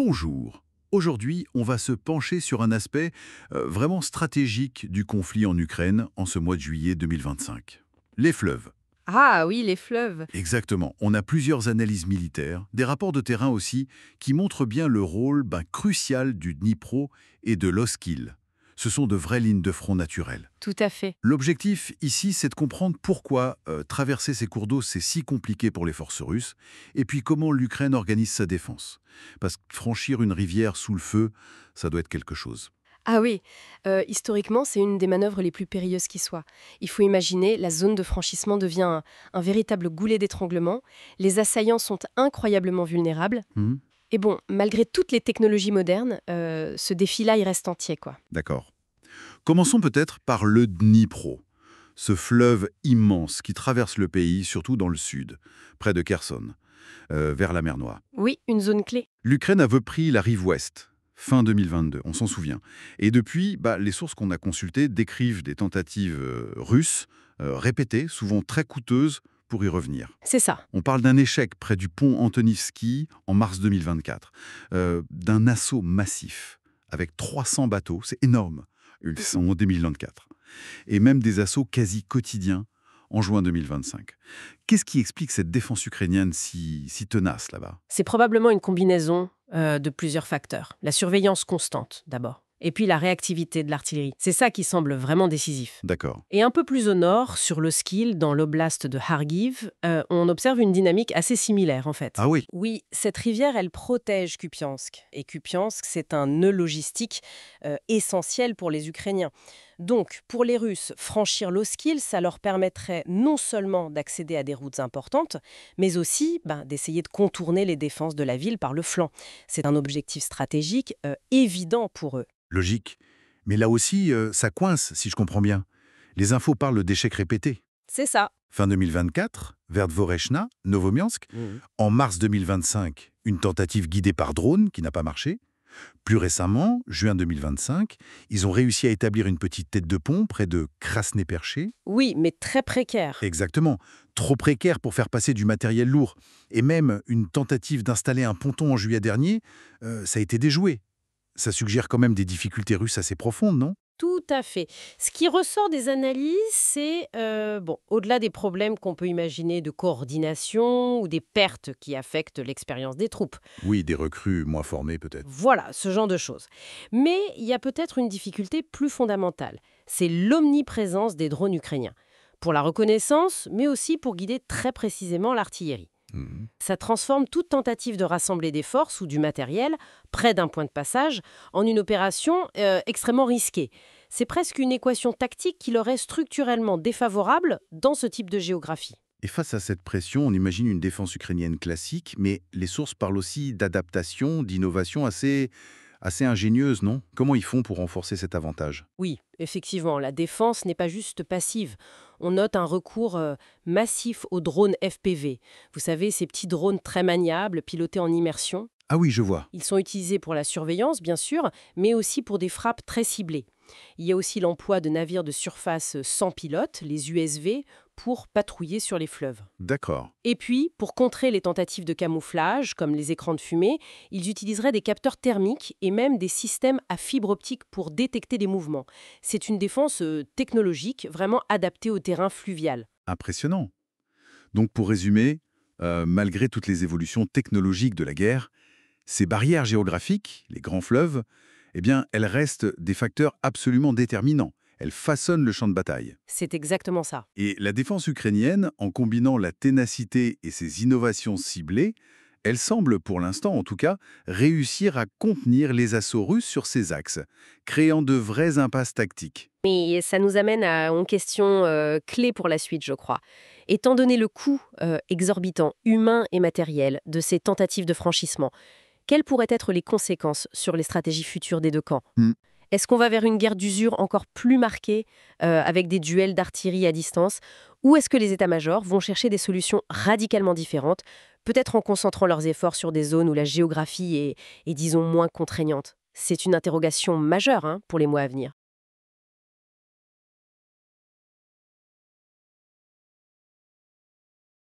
Bonjour. Aujourd'hui, on va se pencher sur un aspect vraiment stratégique du conflit en Ukraine en ce mois de juillet 2025. Les fleuves. Ah oui, les fleuves. Exactement. On a plusieurs analyses militaires, des rapports de terrain aussi, qui montrent bien le rôle crucial du Dnipro et de l'Oskil. Ce sont de vraies lignes de front naturelles. Tout à fait. L'objectif ici, c'est de comprendre pourquoi traverser ces cours d'eau, c'est si compliqué pour les forces russes, et puis comment l'Ukraine organise sa défense. Parce que franchir une rivière sous le feu, ça doit être quelque chose. Ah oui, historiquement, c'est une des manœuvres les plus périlleuses qui soit. Il faut imaginer, la zone de franchissement devient un véritable goulet d'étranglement. Les assaillants sont incroyablement vulnérables. Mhm. Et bon, malgré toutes les technologies modernes, ce défi-là, il reste entier, quoi. D'accord. Commençons peut-être par le Dnipro, ce fleuve immense qui traverse le pays, surtout dans le sud, près de Kherson, vers la mer Noire. Oui, une zone clé. L'Ukraine avait pris la rive ouest, fin 2022, on s'en souvient. Et depuis, les sources qu'on a consultées décrivent des tentatives russes, répétées, souvent très coûteuses, pour y revenir. C'est ça. On parle d'un échec près du pont Antonivski en mars 2024, d'un assaut massif, avec 300 bateaux, c'est énorme, ils sont en 2024, et même des assauts quasi quotidiens en juin 2025. Qu'est-ce qui explique cette défense ukrainienne si tenace là-bas? C'est probablement une combinaison de plusieurs facteurs. La surveillance constante, d'abord. Et puis la réactivité de l'artillerie. C'est ça qui semble vraiment décisif. D'accord. Et un peu plus au nord, sur l'Oskil, dans l'oblast de Kharkiv, on observe une dynamique assez similaire, en fait. Ah oui. Oui, cette rivière, elle protège Kupiansk. Et Kupiansk, c'est un nœud logistique essentiel pour les Ukrainiens. Donc, pour les Russes, franchir l'Oskil, ça leur permettrait non seulement d'accéder à des routes importantes, mais aussi d'essayer de contourner les défenses de la ville par le flanc. C'est un objectif stratégique évident pour eux. Logique. Mais là aussi, ça coince, si je comprends bien. Les infos parlent d'échecs répétés. C'est ça. Fin 2024, vers Dvorechna, Novomiansk. En mars 2025, une tentative guidée par drone qui n'a pas marché. Plus récemment, juin 2025, ils ont réussi à établir une petite tête de pont près de Krasné-Perché. Oui, mais très précaire. Exactement. Trop précaire pour faire passer du matériel lourd. Et même une tentative d'installer un ponton en juillet dernier, ça a été déjoué. Ça suggère quand même des difficultés russes assez profondes, non? Tout à fait. Ce qui ressort des analyses, c'est, au-delà des problèmes qu'on peut imaginer de coordination ou des pertes qui affectent l'expérience des troupes. Oui, des recrues moins formées peut-être. Voilà, ce genre de choses. Mais il y a peut-être une difficulté plus fondamentale. C'est l'omniprésence des drones ukrainiens. Pour la reconnaissance, mais aussi pour guider très précisément l'artillerie. Mhm. Ça transforme toute tentative de rassembler des forces ou du matériel près d'un point de passage en une opération extrêmement risquée. C'est presque une équation tactique qui leur est structurellement défavorable dans ce type de géographie. Et face à cette pression, on imagine une défense ukrainienne classique, mais les sources parlent aussi d'adaptation, d'innovation assez ingénieuse, non? Comment ils font pour renforcer cet avantage? Oui, effectivement, la défense n'est pas juste passive. On note un recours massif aux drones FPV. Vous savez, ces petits drones très maniables, pilotés en immersion. Ah oui, je vois. Ils sont utilisés pour la surveillance, bien sûr, mais aussi pour des frappes très ciblées. Il y a aussi l'emploi de navires de surface sans pilote, les USV, pour patrouiller sur les fleuves. D'accord. Et puis, pour contrer les tentatives de camouflage, comme les écrans de fumée, ils utiliseraient des capteurs thermiques et même des systèmes à fibre optique pour détecter des mouvements. C'est une défense technologique vraiment adaptée au terrain fluvial. Impressionnant. Donc pour résumer, malgré toutes les évolutions technologiques de la guerre, ces barrières géographiques, les grands fleuves, eh bien, elles restent des facteurs absolument déterminants. Elles façonnent le champ de bataille. C'est exactement ça. Et la défense ukrainienne, en combinant la ténacité et ses innovations ciblées, elle semble, pour l'instant en tout cas, réussir à contenir les assauts russes sur ces axes, créant de vraies impasses tactiques. Et ça nous amène à une question clé pour la suite, je crois. Étant donné le coût exorbitant, humain et matériel, de ces tentatives de franchissement, quelles pourraient être les conséquences sur les stratégies futures des deux camps? Hmm. Est-ce qu'on va vers une guerre d'usure encore plus marquée, avec des duels d'artillerie à distance, ou est-ce que les états-majors vont chercher des solutions radicalement différentes, peut-être en concentrant leurs efforts sur des zones où la géographie est disons, moins contraignante? C'est une interrogation majeure pour les mois à venir.